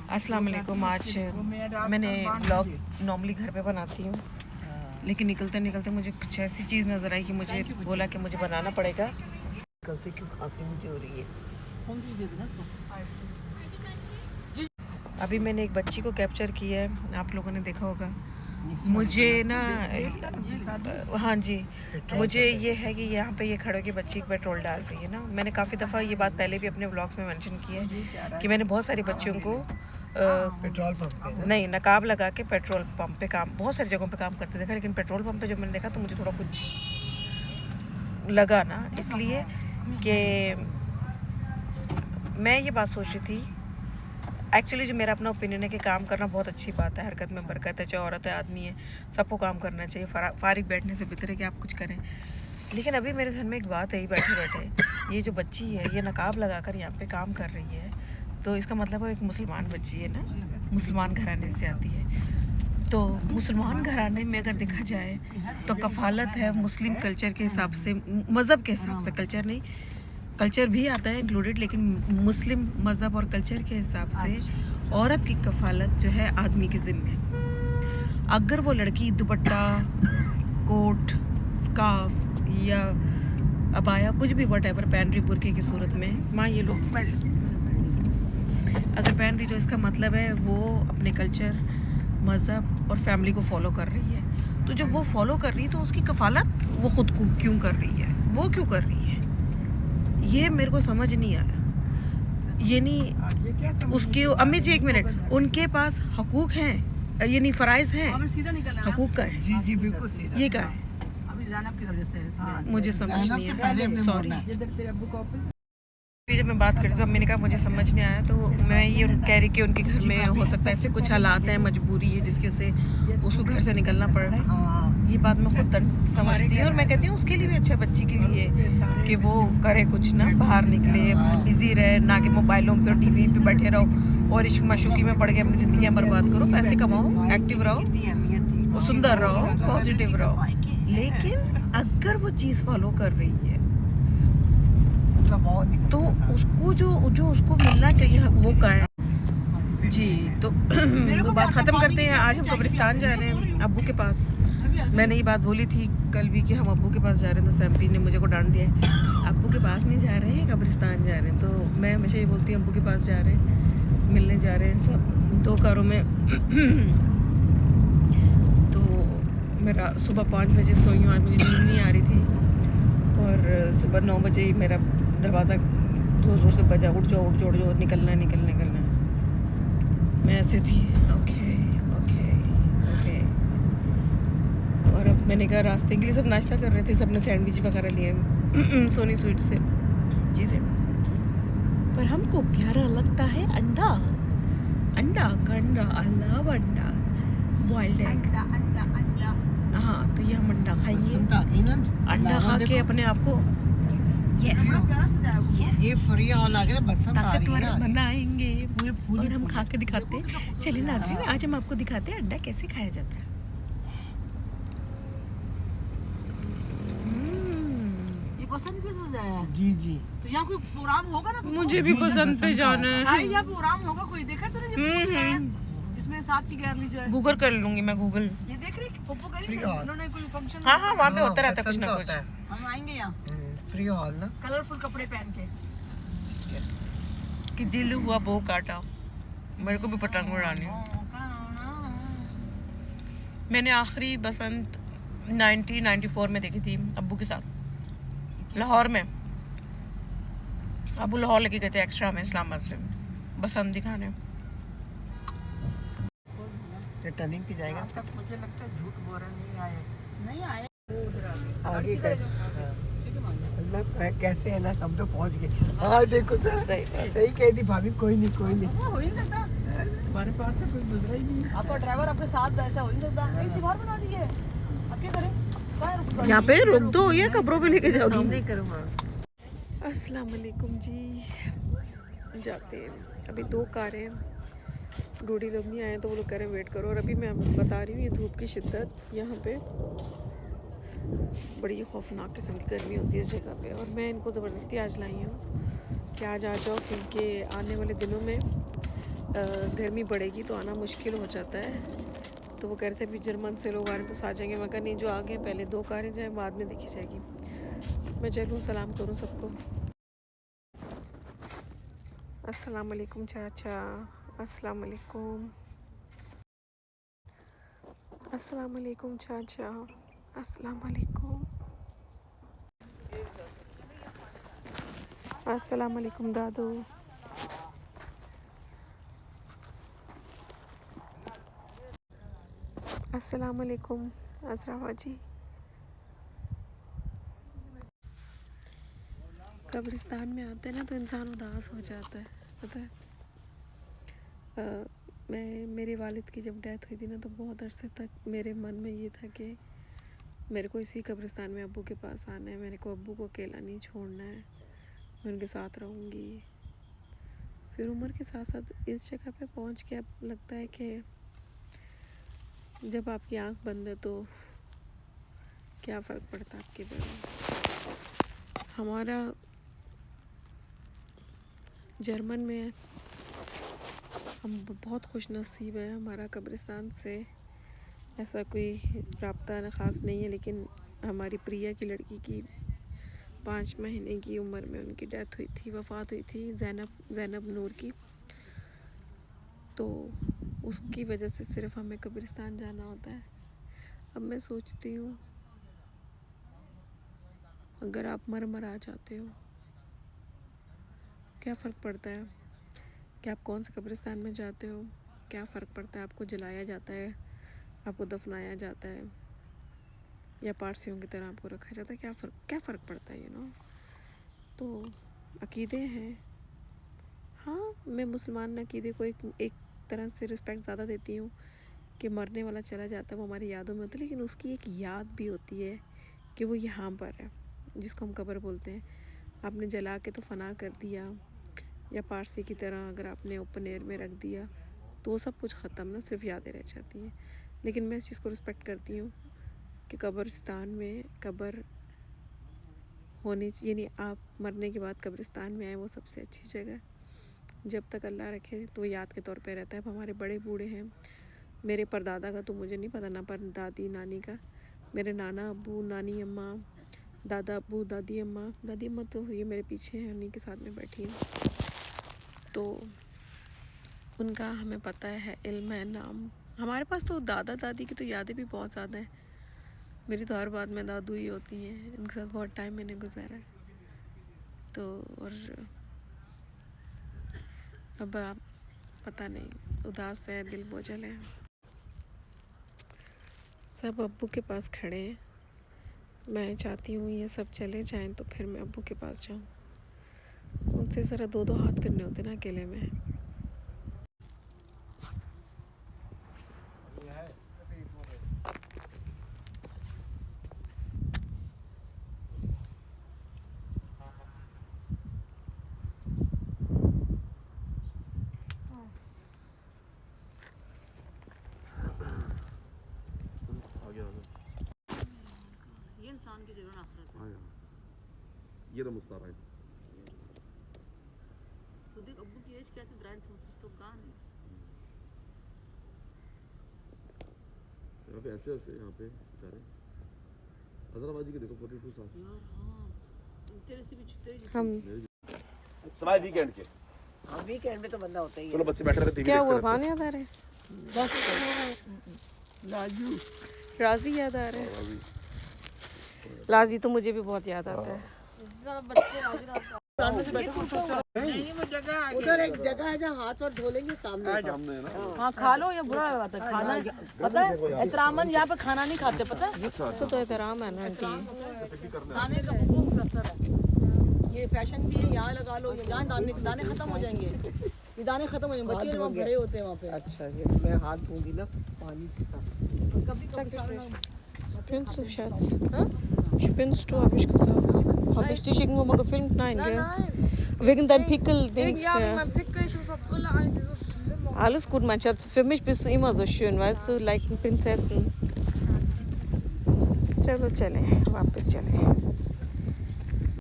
अस्सलाम वालेकुम। आज मैंने ब्लॉग नॉर्मली घर पे बनाती हूँ, लेकिन निकलते निकलते मुझे कुछ ऐसी चीज़ नज़र आई कि मुझे बोला कि मुझे बनाना पड़ेगा। कल से क्यों खांसी मुझे हो रही है। अभी मैंने एक बच्ची को कैप्चर किया है, आप लोगों ने देखा होगा। मुझे ना हाँ जी, मुझे ये है कि यहाँ पे ये खड़े के बच्ची पेट्रोल डाल रही है ना। मैंने काफ़ी दफ़ा ये बात पहले भी अपने व्लॉग्स में मेंशन की है कि मैंने बहुत सारे बच्चियों को पेट्रोल पंप पे नहीं नकाब लगा के पेट्रोल पंप पे काम, बहुत सारी जगहों पे काम करते देखा, लेकिन पेट्रोल पंप पे जब मैंने देखा तो मुझे थोड़ा कुछ लगा ना, इसलिए कि मैं ये बात सोच रही थी। एक्चुअली जो मेरा अपना ओपिनियन है कि काम करना बहुत अच्छी बात है, हरकत में बरकत है, चाहे औरत है आदमी है, सबको काम करना चाहिए। फारिग बैठने से बेहतर है कि आप कुछ करें। लेकिन अभी मेरे ध्यान में एक बात है, बैठे बैठे ये जो बच्ची है ये नकाब लगाकर यहाँ पे काम कर रही है, तो इसका मतलब है एक मुसलमान बच्ची है ना, मुसलमान घराने से आती है। तो मुसलमान घराने में अगर देखा जाए तो कफ़ालत है मुस्लिम कल्चर के हिसाब से, मज़हब के हिसाब से, कल्चर नहीं, कल्चर भी आता है इंक्लूडेड, लेकिन मुस्लिम मज़हब और कल्चर के हिसाब से औरत की कफ़ालत जो है आदमी के ज़िम्मे। अगर वो लड़की दुपट्टा, कोट, स्कार्फ या अबाया कुछ भी वट-एवर पहन रही बुर्के की सूरत में, माँ ये लोग अगर पहन रही, तो इसका मतलब है वो अपने कल्चर, मज़हब और फैमिली को फॉलो कर रही है। तो जब वो फॉलो कर रही है तो उसकी कफ़ालत वो ख़ुद को क्यों कर रही है, वो क्यों कर रही है, ये मेरे को समझ नहीं आया। ये नहीं उसके अम्मी जी, एक मिनट, उनके पास हकूक़ हैं, ये नहीं फ़राइज़ हैं, हकूक़ का है। जी जी बिल्कुल सीधा। ये क्या है मुझे समझ नहीं आया, सॉरी। जब मैं बात करती हूँ, मैंने कहा मुझे समझ नहीं आया, तो मैं ये कह रही कि उनके घर में हो सकता है ऐसे कुछ हालात हैं, मजबूरी है जिसकी वजह से उसको घर से निकलना पड़ रहा है। ये बात मैं खुद समझती हूँ, और मैं कहती हूँ उसके लिए भी अच्छा, बच्ची के लिए कि वो करे कुछ ना, बाहर निकले, बिजी रहे, ना कि मोबाइलों पे और टीवी पे बैठे रहो और इश्क माशूकी में पड़ के अपनी ज़िंदगी बर्बाद करो। पैसे कमाओ, एक्टिव रहो, और सुंदर रहो, पॉजिटिव रहो। लेकिन अगर वो चीज़ फॉलो कर रही है तो उसको जो उसको मिलना चाहिए हक, वो का है जी। तो वो बात ख़त्म करते हैं। आज हम कब्रिस्तान जा रहे हैं अब्बू के पास। मैंने ये बात बोली थी कल भी कि हम अब्बू के पास जा रहे हैं, तो सैम्पी ने मुझे को डांट दिया है, अब्बू के पास नहीं जा रहे हैं, कब्रिस्तान जा रहे हैं। तो मैं हमेशा ये बोलती हूँ अब्बू के पास जा रहे हैं, मिलने जा रहे हैं सब, 2 कारों में। तो मेरा सुबह 5 बजे सोई हूँ, आज मुझे नींद नहीं आ रही थी, और सुबह 9 बजे ही मेरा दरवाज़ा ज़ोर ज़ोर से बजा, उठ जाओ उठ जाओ उठ जाओ, निकलना है निकलना निकलना। मैं ऐसे थी, ओके ओके ओके। और अब मैंने कहा, रास्ते के लिए सब नाश्ता कर रहे थे, सब ने सैंडविच वगैरह लिए सोनी स्वीट से चीज़ें, पर हमको प्यारा लगता है अंडा, अंडा का अंडा, आई लव अंडा, बॉइल्ड एग। हाँ, तो ये हम अंडा खाएंगे, अंडा खा के अपने आप को यस ये फ्री ऑल आ गया, ताकतवर बनाएंगे, और हम खा के दिखाते हैं। चलिए नाज़रीन, आज हम आपको दिखाते हैं अंडा कैसे खाया जाता है। ये पसंद किस जाया? जी जी। तो यहाँ कोई प्रोग्राम होगा ना? मुझे भी पसंद पे जाना है। यहाँ प्रोग्राम होगा, कोई देखा तो नहीं? इसमें साथ की गैलरी जो है, गूगल कर लूंगी मैं, गूगल। ये देख रही पप्पू करी उन्होंने कोई फंक्शन। हाँ हाँ, वहाँ पे होता रहता है कुछ ना कुछ। हम आएंगे यहाँ फ्री हॉल ना, कलरफुल कपड़े पहन के। कि दिल हुआ बो काटा, मेरे को भी पतंग उड़ानी। मैंने आखिरी बसंत 1994 में देखी थी अब्बू के साथ, लाहौर में। अब्बू लाहौर लेके गए थे एक्स्ट्रा में इस्लामाबाद से बसंत दिखाने। टर्निंग पे जाएगा। मुझे लगता है झूठ बोल रहे, नहीं आए आगे कर। कैसे है ना, हम तो पहुंच गए। हाँ देखो सर, सही कह दी भाभी, कोई नहीं कोई नहीं, हो ही नहीं सकता, हमारे पास से कोई गुजरा ही नहीं। आपका ड्राइवर आपके साथ ऐसा हो ही नहीं सकता। एक दीवार बना दी है, अब क्या करें? यहाँ पे रोक दो या कब्रों पे लेके जाओगी? नहीं करूँगा। अस्सलाम वालेकुम जी, जाते हैं। अभी 2 कारें, डूडी लोग नहीं आए तो वो लोग कह रहे हैं वेट करो। और अभी मैं बता रही हूँ ये धूप की शिद्दत, यहाँ पे बड़ी खौफनाक किस्म की गर्मी होती है इस जगह पे। और मैं इनको ज़बरदस्ती आज लाई हूँ कि आज आ जाओ, क्योंकि आने वाले दिनों में गर्मी बढ़ेगी तो आना मुश्किल हो जाता है। तो वो कह रहे थे अभी जर्मन से लोग आ रहे हैं तो आ जाएंगे। मैं कहा नहीं, जो आ गए पहले 2 कारें जाएँ, बाद में देखी जाएगी। मैं चलूँ सलाम करूँ सबको। अस्सलाम वालेकुम चाचा, अस्सलाम वालेकुम, अस्सलाम वालेकुम चाचा, अस्सलाम वालेकुम, अस्सलाम वालेकुम दादू, अस्सलाम वालेकुम अजरा जी। कब्रिस्तान में आते हैं ना तो इंसान उदास हो जाता है, पता है। मेरे वालिद की जब डेथ हुई थी ना तो बहुत अरसे तक मेरे मन में ये था कि मेरे को इसी कब्रिस्तान में अब्बू के पास आना है, मेरे को अब्बू को अकेला नहीं छोड़ना है, मैं उनके साथ रहूँगी। फिर उम्र के साथ साथ इस जगह पे पहुँच के अब लगता है कि जब आपकी आँख बंद है तो क्या फ़र्क पड़ता है आपके दिल में। हमारा जर्मन में हम बहुत खुश नसीब हैं, हमारा कब्रिस्तान से ऐसा कोई राब्ता न ख़ास नहीं है। लेकिन हमारी प्रिया की लड़की की 5 महीने की उम्र में उनकी डेथ हुई थी, वफ़ात हुई थी, ज़ैनब नूर की। तो उसकी वजह से सिर्फ हमें कब्रिस्तान जाना होता है। अब मैं सोचती हूँ अगर आप मर जाते हो, क्या फ़र्क पड़ता है कि आप कौन से कब्रिस्तान में जाते हो? क्या फ़र्क पड़ता है आपको जलाया जाता है, आपको दफनाया जाता है या पारसियों की तरह आपको रखा जाता है? क्या फ़र्क पड़ता है, तो अकीदे हैं। हाँ, मैं मुसलमान अकीदे को एक तरह से रिस्पेक्ट ज़्यादा देती हूँ कि मरने वाला चला जाता है, वो हमारी यादों में होती है। लेकिन उसकी एक याद भी होती है कि वो यहाँ पर है, जिसको हम कब्र बोलते हैं। आपने जला के तो फना कर दिया, या पारसी की तरह अगर आपने ओपन एयर में रख दिया तो वो सब कुछ ख़त्म ना, सिर्फ यादें रह जाती हैं। लेकिन मैं इस चीज़ को रिस्पेक्ट करती हूँ कि कब्रिस्तान में कब्र होनी चाहिए, यानी आप मरने के बाद कब्रिस्तान में आए, वो सबसे अच्छी जगह। जब तक अल्लाह रखे तो याद के तौर पे रहता है। अब हमारे बड़े बूढ़े हैं, मेरे परदादा का तो मुझे नहीं पता, ना पर दादी नानी का। मेरे नाना अब्बू, नानी अम्मा, दादा अब्बू, दादी अम्मा तो ये मेरे पीछे हैं, उन्हीं के साथ में बैठी हैं। तो उनका हमें पता है, इल्म है, नाम। हमारे पास तो दादा दादी की तो यादें भी बहुत ज़्यादा हैं। मेरी तो हर बात में दादू ही होती हैं, इनके साथ बहुत टाइम मैंने गुजारा है। तो और अब आप पता नहीं, उदास है, दिल बोझल है। सब अब्बू के पास खड़े हैं। मैं चाहती हूँ ये सब चले जाएं तो फिर मैं अब्बू के पास जाऊँ। उनसे ज़रा 2-2 हाथ करने होते ना अकेले में। ये इंसान की जीवन आखिरत है। ये तो मुस्तारा है। तो देख अब्बू की एज क्या थी, 53 तो कहाँ नहीं। यहाँ पे ऐसे यहाँ पे बेचारे हजराबाजी के देखो 42 साल। यार हाँ, तेरे से भी तेरे हम सवाए वीकेंड के। हाँ, वीकेंड में तो बंदा होता ही है। चलो बच्चे बैठे रहते टीवी क्या देखते हुआ, रहते। भान याद आ रहे हैं? राजू राजी याद आ रहे हैं? लाजी तो मुझे भी बहुत याद आता है। उधर एक जगह है जहाँ हाथ और धो लेंगे सामने। सामने है ना। हाँ खा लो, ये बुरा लगा था खाना। पता है एहतरामन यहाँ पे खाना नहीं खाते, पता है। तो एहतराम है ना आंटी। दाने का बहुत असर है, ये फैशन भी है। यहाँ लगा लो, ये यहाँ दाने खत्म हो जाएंगे, ये दाने खत्म हो जाएंगे। बच्चे वहाँ भरे होते हैं वहाँ पे। अच्छा, ये मैं हाथ धोऊंगी ना पानी के साथ। कभी Spinnst du, Schatz? Spinnst du, habe ich gesagt. Habe ich dich irgendwo mal gefilmt? Nein, gell? Wegen deinem Pickel-Dings. Ja, wegen meinem Pickel, ich habe Brille an, ich sehe so schlimm aus. Alles gut, mein Schatz. Für mich bist du immer so schön, weißt du? Like eine Prinzessin. चलो चले, वापस चले।